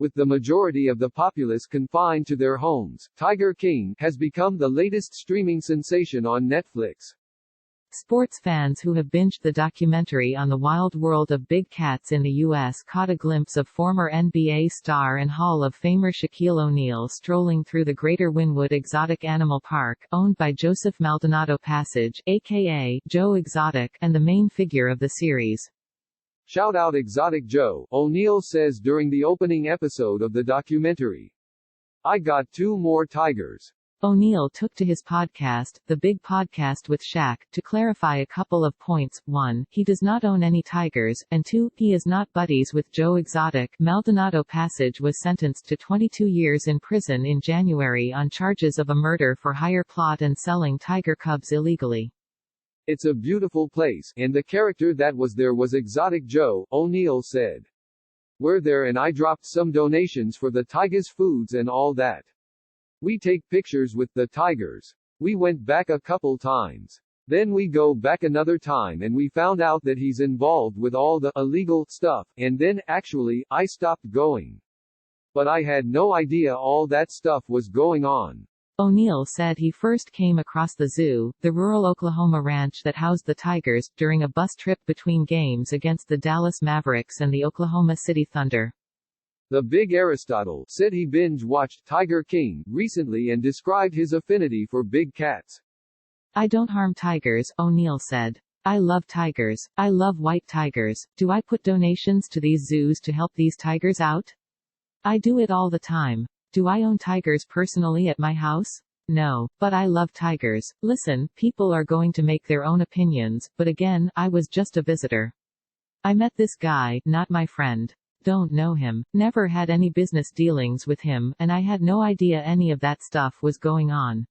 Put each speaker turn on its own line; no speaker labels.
With the majority of the populace confined to their homes, Tiger King has become the latest streaming sensation on Netflix.
Sports fans who have binged the documentary on the wild world of big cats in the U.S. caught a glimpse of former NBA star and Hall of Famer Shaquille O'Neal strolling through the Greater Wynwood Exotic Animal Park, owned by Joseph Maldonado Passage, a.k.a. Joe Exotic, and the main figure of the series.
Shout out Exotic Joe, O'Neal says during the opening episode of the documentary. I got 2 more tigers.
O'Neal took to his podcast, The Big Podcast with Shaq, to clarify a couple of points. 1. He does not own any tigers, and 2. He is not buddies with Joe Exotic. Maldonado Passage was sentenced to 22 years in prison in January on charges of a murder-for-hire plot and selling tiger cubs illegally.
It's a beautiful place, and the character that was there was Exotic Joe, O'Neal said. We're there and I dropped some donations for the tigers' foods and all that. We take pictures with the tigers. We went back a couple times. Then we go back another time and we found out that he's involved with all the illegal stuff, and then, actually, I stopped going. But I had no idea all that stuff was going on.
O'Neal said he first came across the zoo, the rural Oklahoma ranch that housed the Tigers, during a bus trip between games against the Dallas Mavericks and the Oklahoma City Thunder.
The Big Aristotle said he binge-watched Tiger King recently and described his affinity for big cats.
I don't harm tigers, O'Neal said. I love tigers. I love white tigers. Do I put donations to these zoos to help these tigers out? I do it all the time. Do I own tigers personally at my house? No, but I love tigers. Listen, people are going to make their own opinions, but again, I was just a visitor. I met this guy, not my friend. Don't know him, never had any business dealings with him, and I had no idea any of that stuff was going on.